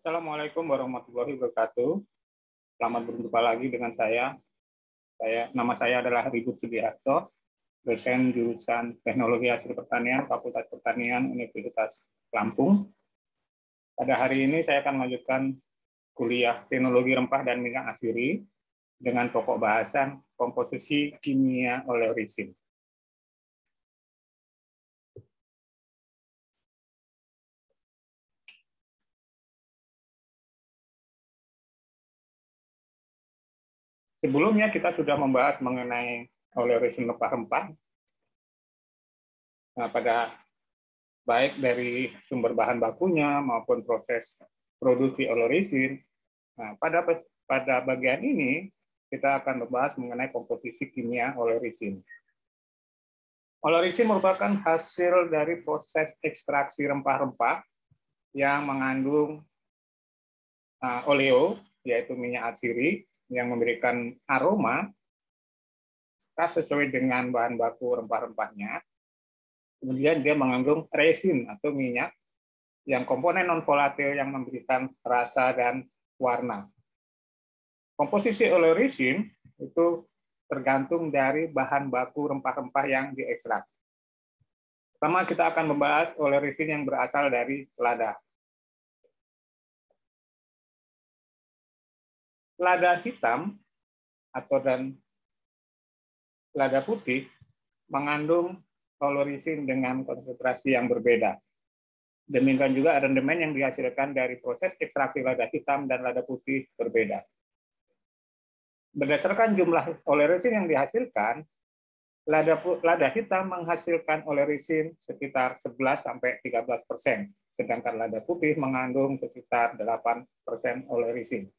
Assalamualaikum warahmatullahi wabarakatuh. Selamat berjumpa lagi dengan saya. Nama saya adalah Ribut Sugiharto, dosen jurusan Teknologi Hasil Pertanian, Fakultas Pertanian Universitas Lampung. Pada hari ini saya akan melanjutkan kuliah Teknologi Rempah dan Minyak Asiri dengan pokok bahasan komposisi kimia oleoresin. Sebelumnya kita sudah membahas mengenai oleoresin rempah-rempah pada baik dari sumber bahan bakunya maupun proses produksi oleoresin. Nah, pada bagian ini kita akan membahas mengenai komposisi kimia oleoresin. Oleoresin merupakan hasil dari proses ekstraksi rempah-rempah yang mengandung oleo, yaitu minyak atsiri, yang memberikan aroma sesuai dengan bahan baku rempah-rempahnya. Kemudian dia mengandung resin atau minyak yang komponen non-volatil yang memberikan rasa dan warna. Komposisi oleoresin itu tergantung dari bahan baku rempah-rempah yang diekstrak. Pertama kita akan membahas oleoresin yang berasal dari lada. Lada hitam dan lada putih mengandung oleoresin dengan konsentrasi yang berbeda. Demikian juga rendemen yang dihasilkan dari proses ekstraksi lada hitam dan lada putih berbeda. Berdasarkan jumlah oleoresin yang dihasilkan, lada hitam menghasilkan oleoresin sekitar 11-13%, sedangkan lada putih mengandung sekitar 8% oleoresin.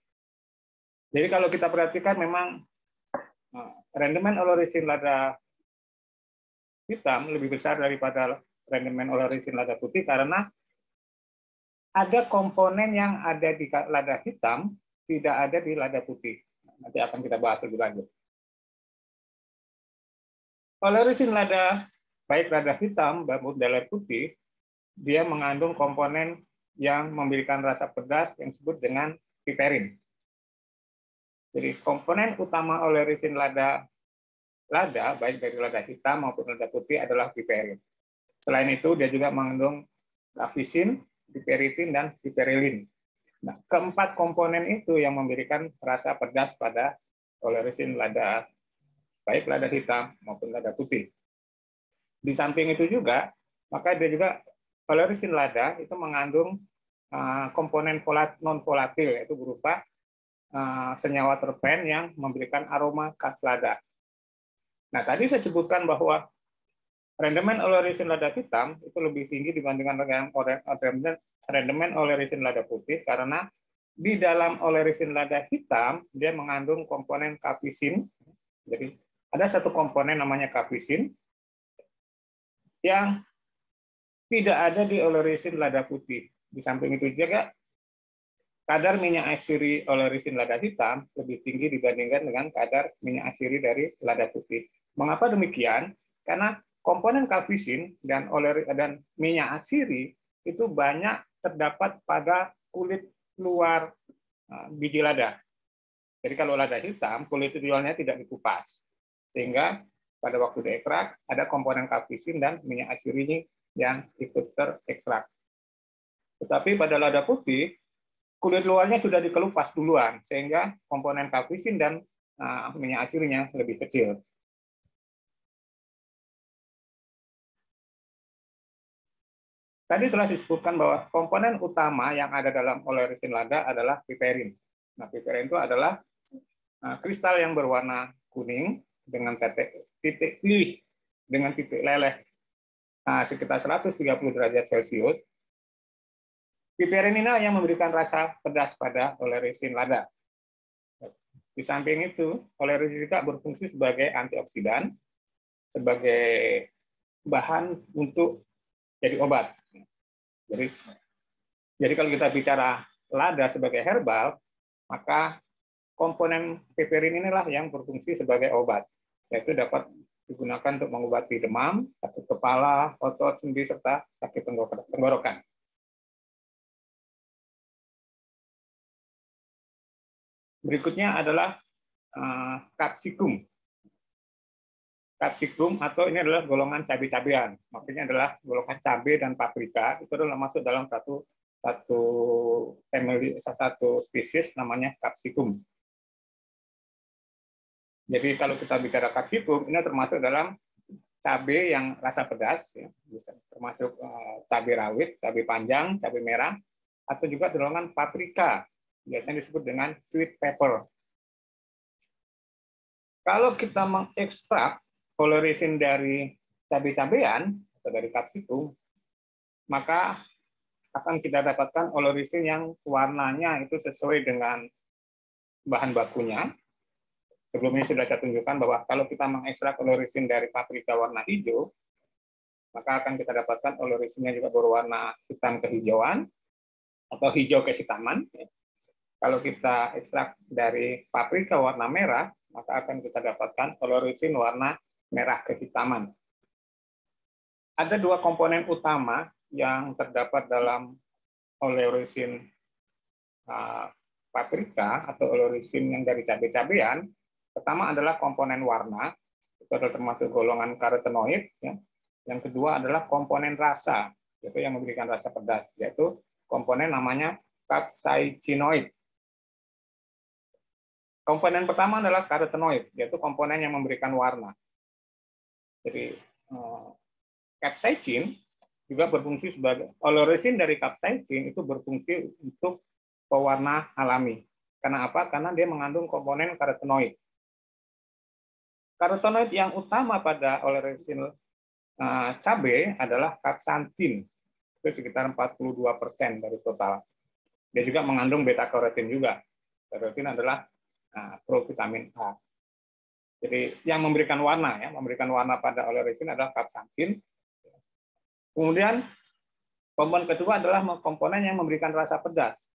Jadi kalau kita perhatikan memang rendemen oleoresin lada hitam lebih besar daripada rendemen oleoresin lada putih karena ada komponen yang ada di lada hitam tidak ada di lada putih. Nanti akan kita bahas lebih lanjut. Oleoresin lada, baik lada hitam maupun lada putih, dia mengandung komponen yang memberikan rasa pedas yang disebut dengan piperin. Jadi komponen utama oleoresin lada baik dari lada hitam maupun lada putih adalah piperin. Selain itu dia juga mengandung capsaicin, piperitin, dan piperilin. Nah, keempat komponen itu yang memberikan rasa pedas pada oleoresin lada baik lada hitam maupun lada putih. Di samping itu juga, maka dia juga oleoresin lada itu mengandung komponen non-volatil yaitu berupa senyawa terpen yang memberikan aroma khas lada. Nah, tadi saya sebutkan bahwa rendemen oleoresin lada hitam itu lebih tinggi dibandingkan dengan rendemen oleoresin lada putih karena di dalam oleoresin lada hitam dia mengandung komponen capsaicin. Jadi ada satu komponen namanya capsaicin yang tidak ada di oleoresin lada putih. Di samping itu juga kadar minyak atsiri oleoresin lada hitam lebih tinggi dibandingkan dengan kadar minyak atsiri dari lada putih. Mengapa demikian? Karena komponen capsaicin dan minyak atsiri itu banyak terdapat pada kulit luar biji lada. Jadi kalau lada hitam, kulit luarnya tidak dikupas. Sehingga pada waktu diekstrak, ada komponen capsaicin dan minyak atsiri yang ikut terekstrak. Tetapi pada lada putih, kulit luarnya sudah dikelupas duluan, sehingga komponen capsaicin dan minyak atsirinya lebih kecil. Tadi telah disebutkan bahwa komponen utama yang ada dalam oleoresin lada adalah piperin. Nah, piperin itu adalah kristal yang berwarna kuning dengan titik pilih dengan titik leleh sekitar 130 derajat Celcius. Piperin ini yang memberikan rasa pedas pada oleoresin lada. Di samping itu, oleoresin juga berfungsi sebagai antioksidan, sebagai bahan untuk jadi obat. Jadi kalau kita bicara lada sebagai herbal, maka komponen piperin inilah yang berfungsi sebagai obat, yaitu dapat digunakan untuk mengobati demam, sakit kepala, otot, sendi, serta sakit tenggorokan. Berikutnya adalah capsicum. Capsicum atau ini adalah golongan cabai-cabean. Maksudnya adalah golongan cabai dan paprika itu adalah masuk dalam satu family, satu spesies namanya capsicum. Jadi kalau kita bicara capsicum, ini termasuk dalam cabai yang rasa pedas, ya. Termasuk cabai rawit, cabai panjang, cabai merah, atau juga golongan paprika, biasanya disebut dengan sweet pepper. Kalau kita mengekstrak olerisin dari cabai-cabean atau dari capsicum, maka akan kita dapatkan olerisin yang warnanya itu sesuai dengan bahan bakunya. Sebelumnya sudah saya tunjukkan bahwa kalau kita mengekstrak olerisin dari paprika warna hijau, maka akan kita dapatkan olerisinnya juga berwarna hitam kehijauan atau hijau kehitaman. Kalau kita ekstrak dari paprika warna merah, maka akan kita dapatkan olerisin warna merah kehitaman. Ada dua komponen utama yang terdapat dalam olerisin paprika atau olerisin yang dari cabai-cabean. Pertama adalah komponen warna, itu adalah termasuk golongan karotenoid. Ya. Yang kedua adalah komponen rasa, yaitu yang memberikan rasa pedas, yaitu komponen namanya capsaicinoid. Komponen pertama adalah karotenoid, yaitu komponen yang memberikan warna. Jadi capsaicin juga berfungsi sebagai olerisin dari capsaicin itu berfungsi untuk pewarna alami. Karena apa? Karena dia mengandung komponen karotenoid. Karotenoid yang utama pada olerisin cabai adalah capsantin, itu sekitar 42% dari total. Dia juga mengandung beta karotin juga. Karotin adalah provitamin A. Jadi yang memberikan warna pada olerisin adalah capsantin. Kemudian komponen kedua adalah komponen yang memberikan rasa pedas.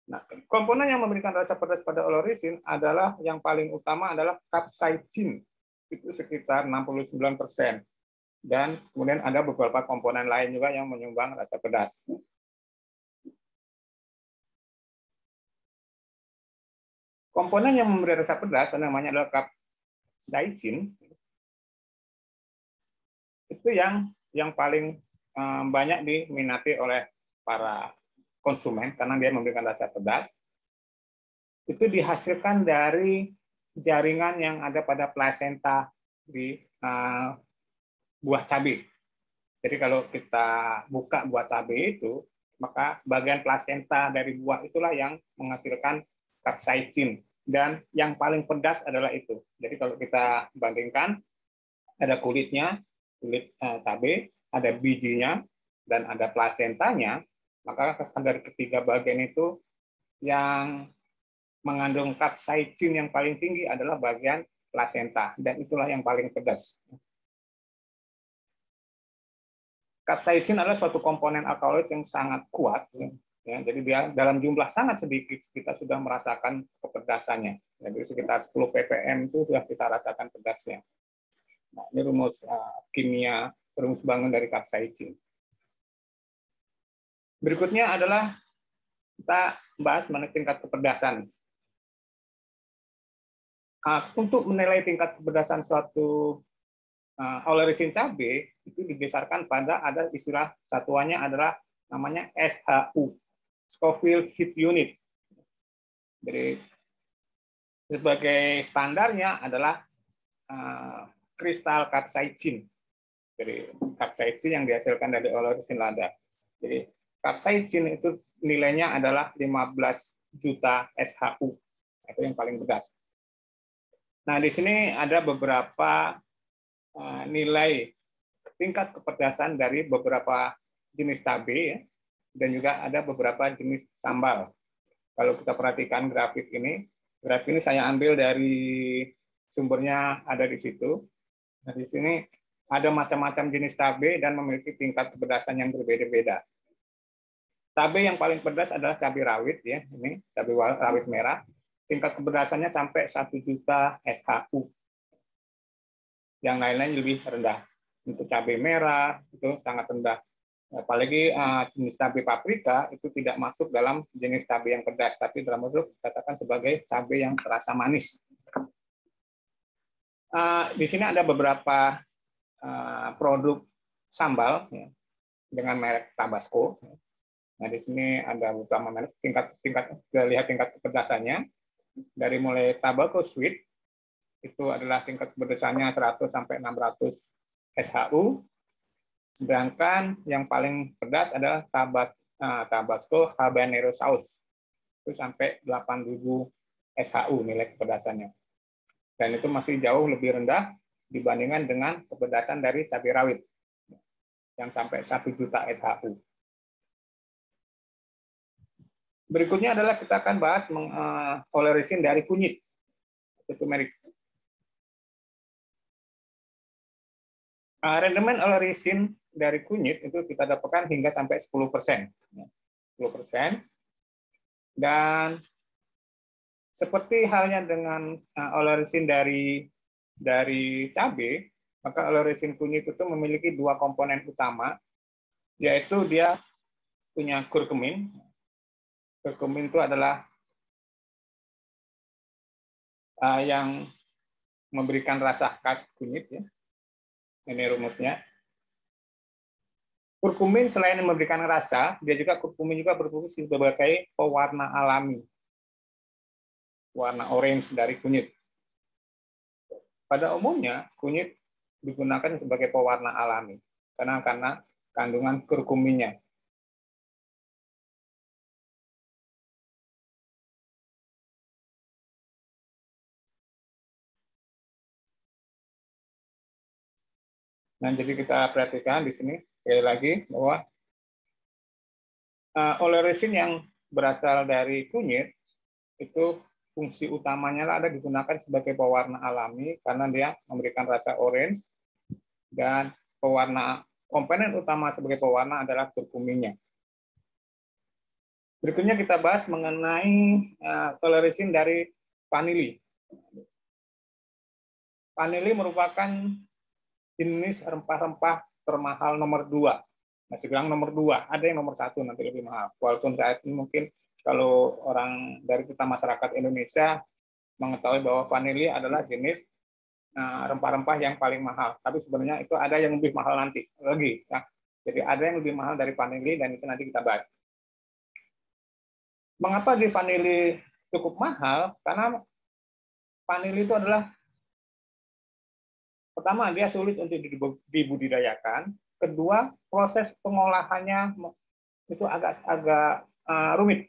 Nah, komponen yang memberikan rasa pedas pada olerisin adalah yang paling utama adalah capsaicin, itu sekitar 69%. Dan kemudian ada beberapa komponen lain juga yang menyumbang rasa pedas. Komponen yang memberi rasa pedas namanya adalah capsaicin. Itu yang paling banyak diminati oleh para konsumen karena dia memberikan rasa pedas. Itu dihasilkan dari jaringan yang ada pada plasenta di buah cabai. Jadi kalau kita buka buah cabai itu, maka bagian plasenta dari buah itulah yang menghasilkan capsaicin. Dan yang paling pedas adalah itu. Jadi kalau kita bandingkan, ada kulitnya, kulit cabai, ada bijinya, dan ada plasentanya, maka dari ketiga bagian itu yang mengandung capsaicin yang paling tinggi adalah bagian plasenta, dan itulah yang paling pedas. Capsaicin adalah suatu komponen alkaloid yang sangat kuat, ya, jadi dia dalam jumlah sangat sedikit kita sudah merasakan kepedasannya. Jadi sekitar 10 ppm itu sudah kita rasakan pedasnya. Nah, ini rumus kimia, rumus bangun dari capsaicin. Berikutnya adalah kita bahas mengenai tingkat kepedasan. Untuk menilai tingkat kepedasan suatu olerisin cabai itu didasarkan pada ada istilah satuannya adalah namanya SHU, Scoville Heat Unit. Jadi sebagai standarnya adalah kristal capsaicin. Jadi capsaicin yang dihasilkan dari olerisin lada. Jadi capsaicin itu nilainya adalah 15 juta SHU. Itu yang paling pedas. Nah, di sini ada beberapa nilai tingkat kepedasan dari beberapa jenis cabai, ya, dan juga ada beberapa jenis sambal. Kalau kita perhatikan grafik ini saya ambil dari sumbernya ada di situ. Nah, di sini ada macam-macam jenis cabai dan memiliki tingkat kepedasan yang berbeda-beda. Cabai yang paling pedas adalah cabai rawit, ya, ini cabai rawit merah. Tingkat kepedasannya sampai 1 juta SHU. Yang lain-lain lebih rendah. Untuk cabai merah itu sangat rendah. Apalagi jenis cabai paprika itu tidak masuk dalam jenis cabai yang pedas, tapi dalam bentuk dikatakan sebagai cabai yang terasa manis. Di sini ada beberapa produk sambal ya, dengan merek Tabasco. Nah, di sini ada beberapa merek, tingkat lihat tingkat kepedasannya. Dari mulai Tabasco Sweet itu adalah tingkat kepedasannya 100 sampai 600 SHU. Sedangkan yang paling pedas adalah Tabasco Habanero Sauce. Itu sampai 8.000 SHU nilai kepedasannya. Dan itu masih jauh lebih rendah dibandingkan dengan kepedasan dari cabai rawit yang sampai 1 juta SHU. Berikutnya adalah kita akan bahas olerisin dari kunyit. Itu turmeric. Rendemen olerisin dari kunyit itu kita dapatkan hingga sampai 10%. 10%. Dan seperti halnya dengan olerisin dari cabai, maka olerisin kunyit itu memiliki 2 komponen utama, yaitu dia punya kurkumin. Kurkumin itu adalah yang memberikan rasa khas kunyit, ya. Ini rumusnya. Kurkumin selain memberikan rasa, kurkumin juga berfungsi sebagai pewarna alami, warna orange dari kunyit. Pada umumnya, kunyit digunakan sebagai pewarna alami karena kandungan kurkuminnya. Nah, jadi kita perhatikan di sini sekali lagi bahwa olerisin yang berasal dari kunyit itu fungsi utamanya ada digunakan sebagai pewarna alami karena dia memberikan rasa orange, dan komponen utama sebagai pewarna adalah kurkuminnya. Berikutnya kita bahas mengenai olerisin dari vanili. Vanili merupakan jenis rempah-rempah termahal nomor 2. Masih bilang nomor 2, ada yang nomor 1 nanti lebih mahal. Walaupun saat ini mungkin kalau orang dari kita masyarakat Indonesia mengetahui bahwa vanili adalah jenis rempah-rempah yang paling mahal. Tapi sebenarnya itu ada yang lebih mahal nanti lagi. Ya. Jadi ada yang lebih mahal dari vanili, dan itu nanti kita bahas. Mengapa di vanili cukup mahal? Karena vanili itu adalah, pertama, dia sulit untuk dibudidayakan. Kedua, proses pengolahannya itu agak rumit.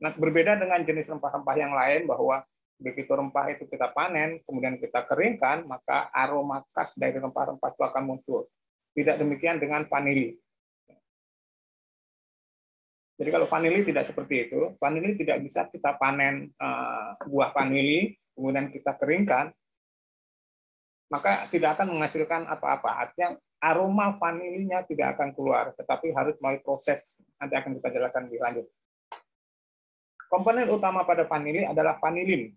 Nah, berbeda dengan jenis rempah-rempah yang lain, bahwa begitu rempah itu kita panen, kemudian kita keringkan, maka aroma khas dari rempah-rempah itu akan muncul. Tidak demikian dengan vanili. Jadi kalau vanili tidak seperti itu. Vanili tidak bisa kita panen buah vanili, kemudian kita keringkan, maka tidak akan menghasilkan apa-apa. Artinya aroma vanilinya tidak akan keluar, tetapi harus melalui proses. Nanti akan kita jelaskan lebih lanjut. Komponen utama pada vanili adalah vanilin.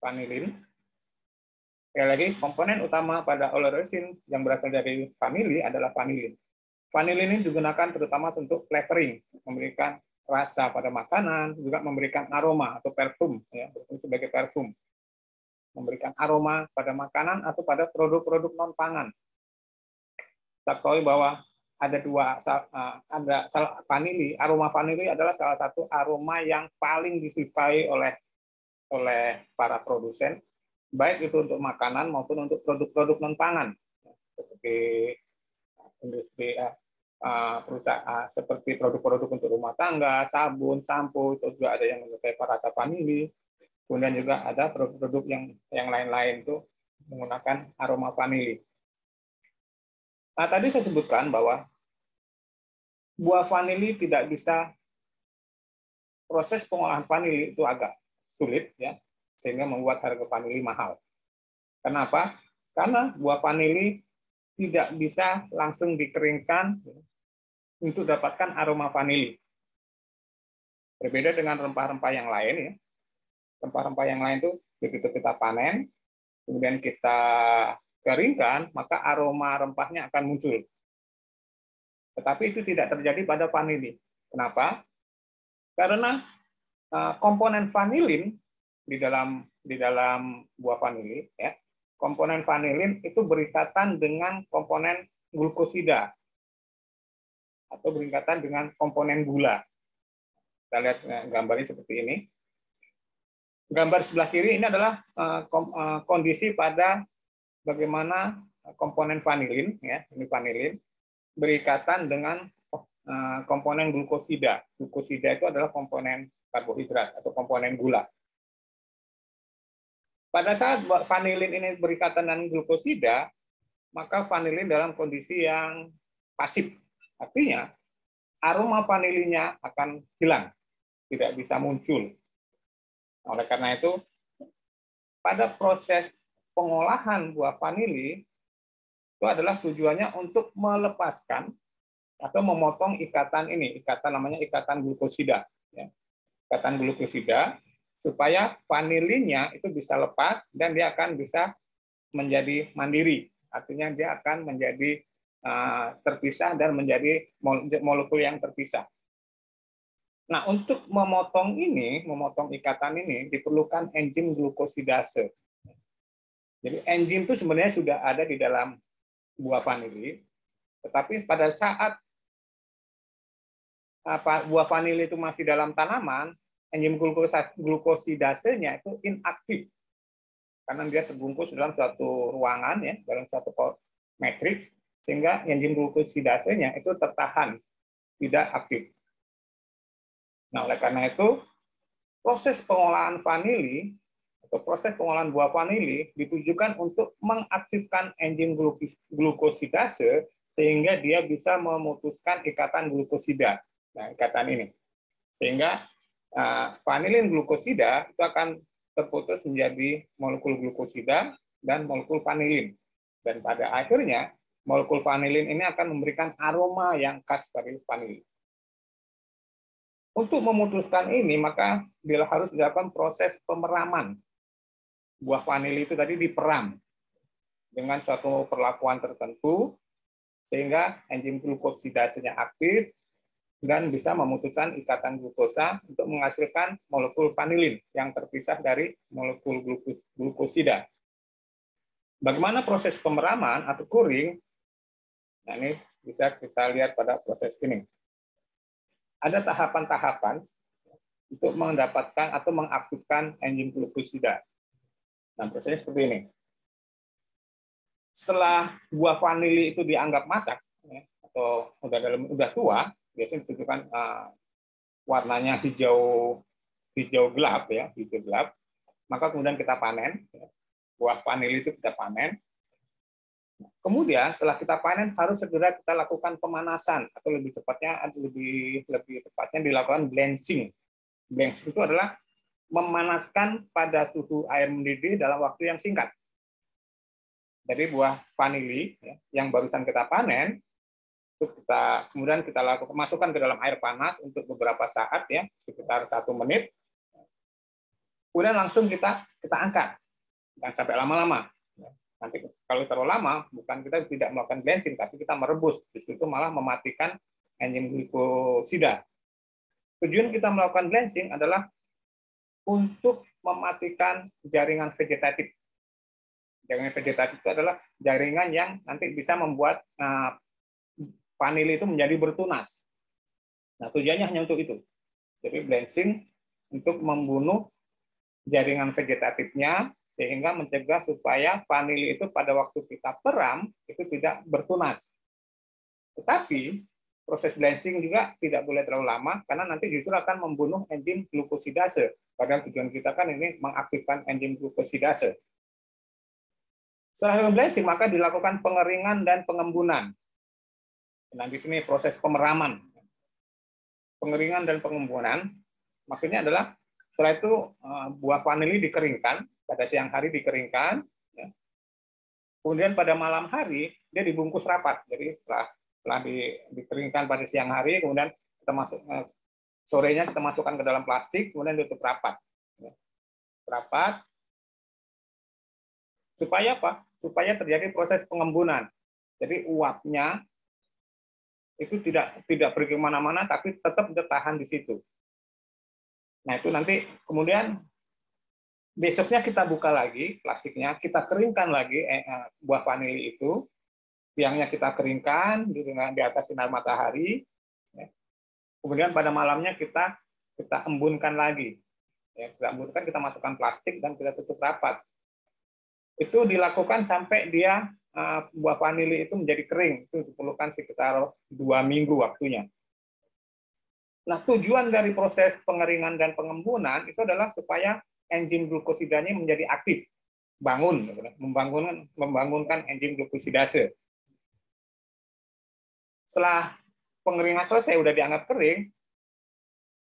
Vanilin. Sekali lagi, komponen utama pada olerisin yang berasal dari vanili adalah vanilin. Vanilin ini digunakan terutama untuk flavoring, memberikan rasa pada makanan, juga memberikan aroma atau parfum, ya, sebagai parfum. Memberikan aroma pada makanan atau pada produk-produk non-pangan. Kita ketahui bahwa ada vanili. Aroma vanili adalah salah satu aroma yang paling disukai oleh para produsen, baik itu untuk makanan maupun untuk produk-produk non-pangan, seperti industri perusahaan, seperti produk-produk untuk rumah tangga, sabun, sampo, itu juga ada yang menyukai rasa vanili. Kemudian juga ada produk-produk yang lain-lain itu menggunakan aroma vanili. Nah, tadi saya sebutkan bahwa buah vanili tidak bisa, proses pengolahan vanili itu agak sulit, ya, sehingga membuat harga vanili mahal. Kenapa? Karena buah vanili tidak bisa langsung dikeringkan untuk dapatkan aroma vanili. Berbeda dengan rempah-rempah yang lain, ya. Rempah-rempah yang lain itu begitu kita panen, kemudian kita keringkan, maka aroma rempahnya akan muncul. Tetapi itu tidak terjadi pada vanili. Kenapa? Karena komponen vanilin di dalam buah vanili, ya, komponen vanilin itu berikatan dengan komponen glukosida atau berikatan dengan komponen gula. Kita lihat gambarnya seperti ini. Gambar sebelah kiri ini adalah kondisi pada bagaimana komponen vanilin, ya, ini vanilin berikatan dengan komponen glukosida. Glukosida itu adalah komponen karbohidrat atau komponen gula. Pada saat vanilin ini berikatan dengan glukosida, maka vanilin dalam kondisi yang pasif. Artinya, aroma vanilinnya akan hilang, tidak bisa muncul. Oleh karena itu, pada proses pengolahan buah vanili, itu adalah tujuannya untuk melepaskan atau memotong ikatan ini, ikatan namanya ikatan glukosida. Ya. Ikatan glukosida, supaya vanilinya itu bisa lepas dan dia akan bisa menjadi mandiri. Artinya dia akan menjadi terpisah dan menjadi molekul yang terpisah. Nah, untuk memotong ikatan ini diperlukan enzim glukosidase. Jadi enzim itu sebenarnya sudah ada di dalam buah vanili, tetapi pada saat buah vanili itu masih dalam tanaman, enzim glukosidasenya itu inaktif karena dia terbungkus dalam suatu ruangan, ya, dalam suatu matriks, sehingga enzim glukosidasenya itu tertahan, tidak aktif. Nah, oleh karena itu proses pengolahan vanili atau proses pengolahan buah vanili ditujukan untuk mengaktifkan enzim glukosidase sehingga dia bisa memutuskan ikatan glukosida. Nah, ikatan ini. Sehingga vanilin glukosida itu akan terputus menjadi molekul glukosida dan molekul vanilin. Dan pada akhirnya, molekul vanilin ini akan memberikan aroma yang khas dari vanili. Untuk memutuskan ini, maka bila harus dilakukan proses pemeraman. Buah vanili itu tadi diperam dengan suatu perlakuan tertentu, sehingga enzim glukosidasenya aktif, dan bisa memutuskan ikatan glukosa untuk menghasilkan molekul vanilin yang terpisah dari molekul glukosida. Bagaimana proses pemeraman atau curing? Nah, ini bisa kita lihat pada proses ini. Ada tahapan-tahapan untuk mendapatkan atau mengaktifkan enzim glukosida. Nah, prosesnya seperti ini. Setelah buah vanili itu dianggap masak, ya, atau udah tua, biasanya ditunjukkan warnanya hijau gelap, ya, hijau gelap. Maka kemudian kita panen, ya. Buah vanili itu kita panen. Kemudian setelah kita panen harus segera kita lakukan pemanasan atau lebih tepatnya dilakukan blanching. Blanching itu adalah memanaskan pada suhu air mendidih dalam waktu yang singkat. Jadi buah vanili, ya, yang barusan kita panen itu kemudian kita masukkan ke dalam air panas untuk beberapa saat, ya, sekitar 1 menit. Kemudian langsung kita angkat, jangan sampai lama-lama. Nanti kalau terlalu lama, bukan kita tidak melakukan blanching, tapi kita merebus. Justru itu malah mematikan enzim glikosida. Tujuan kita melakukan blanching adalah untuk mematikan jaringan vegetatif. Jaringan vegetatif itu adalah jaringan yang nanti bisa membuat vanili itu menjadi bertunas. Nah, tujuannya hanya untuk itu. Jadi blanching untuk membunuh jaringan vegetatifnya, sehingga mencegah supaya vanili itu pada waktu kita peram itu tidak bertunas. Tetapi proses blanching juga tidak boleh terlalu lama karena nanti justru akan membunuh enzim glukosidase. Padahal tujuan kita kan ini mengaktifkan enzim glukosidase. Setelah blanching maka dilakukan pengeringan dan pengembunan. Nah, di sini proses pemeraman. Pengeringan dan pengembunan maksudnya adalah setelah itu buah vanili dikeringkan, pada siang hari dikeringkan, ya. Kemudian pada malam hari dia dibungkus rapat. Jadi setelah dikeringkan pada siang hari, kemudian kita sorenya kita masukkan ke dalam plastik, kemudian ditutup rapat. Ya. Rapat supaya apa? Supaya terjadi proses pengembunan. Jadi uapnya itu tidak pergi kemana-mana, tapi tetap bertahan di situ. Nah itu nanti kemudian besoknya kita buka lagi plastiknya, kita keringkan lagi buah vanili itu, siangnya kita keringkan di atas sinar matahari, ya. Kemudian pada malamnya kita embunkan lagi, ya, kita embunkan, kita masukkan plastik dan kita tutup rapat. Itu dilakukan sampai dia buah vanili itu menjadi kering, itu diperlukan sekitar 2 minggu waktunya. Nah tujuan dari proses pengeringan dan pengembunan itu adalah supaya enzim glukosidanya menjadi aktif, membangunkan enzim glukosidase. Setelah pengeringan selesai, udah dianggap kering,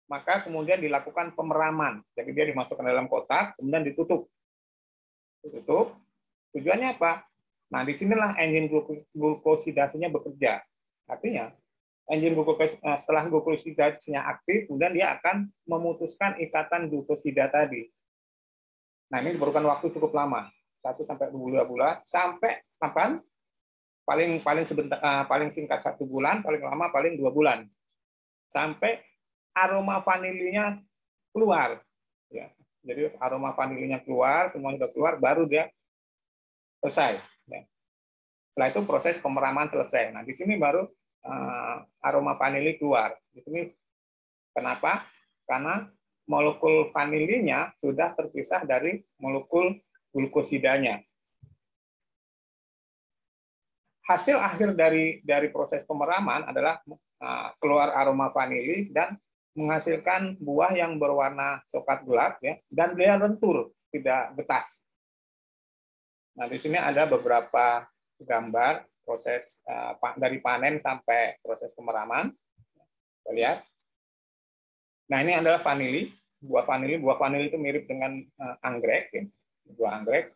maka kemudian dilakukan pemeraman. Jadi dia dimasukkan dalam kotak, kemudian ditutup. Tujuannya apa? Nah, disinilah enzim glukosidasenya bekerja. Artinya, setelah glukosidasenya aktif, kemudian dia akan memutuskan ikatan glukosida tadi. Nah, ini diperlukan waktu cukup lama, 1-2 bulan, sampai kapan? Paling singkat 1 bulan, paling lama paling 2 bulan, sampai aroma vanilinya keluar. Ya, jadi aroma vanilinya keluar, semua sudah keluar, baru dia selesai. Ya. Setelah itu proses pemeraman selesai. Nah, di sini baru aroma vanili keluar. Di sini kenapa? Karena molekul vanilinya sudah terpisah dari molekul glukosidanya. Hasil akhir dari proses pemeraman adalah keluar aroma vanili dan menghasilkan buah yang berwarna coklat gelap, ya, dan dia lentur, tidak getas. Nah, di sini ada beberapa gambar proses dari panen sampai proses pemeraman. Kita lihat. Nah, ini adalah vanili, buah vanili. Buah vanili itu mirip dengan anggrek, ya. Buah anggrek.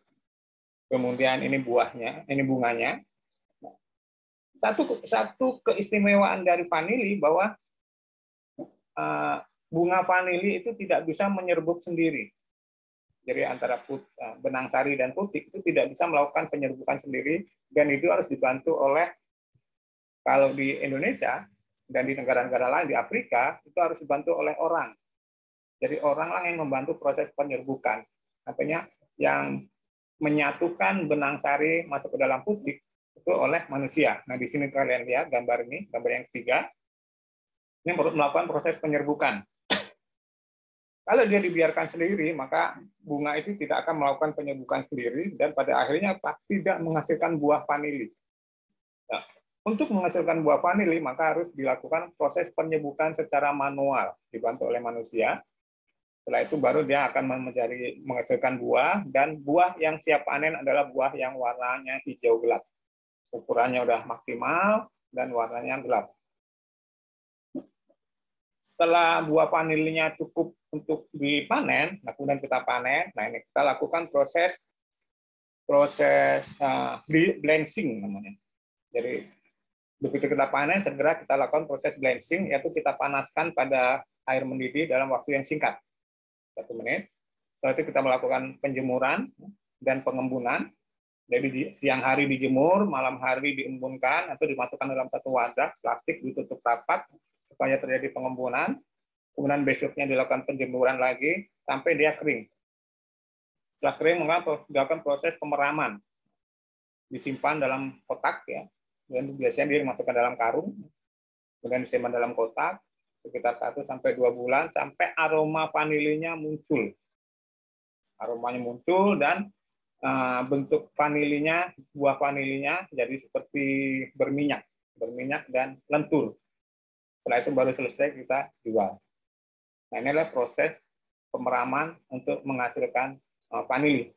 Kemudian ini buahnya, ini bunganya. Satu keistimewaan dari vanili bahwa bunga vanili itu tidak bisa menyerbuk sendiri. Jadi antara benang sari dan putik itu tidak bisa melakukan penyerbukan sendiri, dan itu harus dibantu oleh, kalau di Indonesia dan di negara-negara lain di Afrika, itu harus dibantu oleh orang. Jadi oranglah yang membantu proses penyerbukan. Artinya yang menyatukan benang sari masuk ke dalam putik itu oleh manusia. Nah, di sini kalian lihat gambar ini, gambar yang ketiga. Ini melakukan proses penyerbukan. Kalau dia dibiarkan sendiri, maka bunga itu tidak akan melakukan penyerbukan sendiri, dan pada akhirnya tidak menghasilkan buah vanili. Nah, untuk menghasilkan buah vanili, maka harus dilakukan proses penyerbukan secara manual, dibantu oleh manusia. Setelah itu baru dia akan menghasilkan buah, dan buah yang siap panen adalah buah yang warnanya hijau gelap. Ukurannya udah maksimal, dan warnanya gelap. Setelah buah vanilinya cukup untuk dipanen, nah kemudian kita panen. Nah, ini kita lakukan proses blanching namanya. Jadi begitu kita panen, segera kita lakukan proses blanching, yaitu kita panaskan pada air mendidih dalam waktu yang singkat, 1 menit. Setelah itu kita melakukan penjemuran dan pengembunan. Jadi siang hari dijemur, malam hari diembunkan atau dimasukkan dalam satu wadah plastik, ditutup rapat supaya terjadi pengembunan. Kemudian besoknya dilakukan penjemuran lagi sampai dia kering. Setelah kering, dilakukan proses pemeraman, disimpan dalam kotak, ya. Dan biasanya dia dimasukkan dalam karung, kemudian disimpan dalam kotak sekitar 1-2 bulan sampai aroma vanilinya muncul. Aromanya muncul dan bentuk vanilinya, buah vanilinya jadi seperti berminyak dan lentur. Setelah itu baru selesai kita jual. Nah, ini adalah proses pemeraman untuk menghasilkan vanili.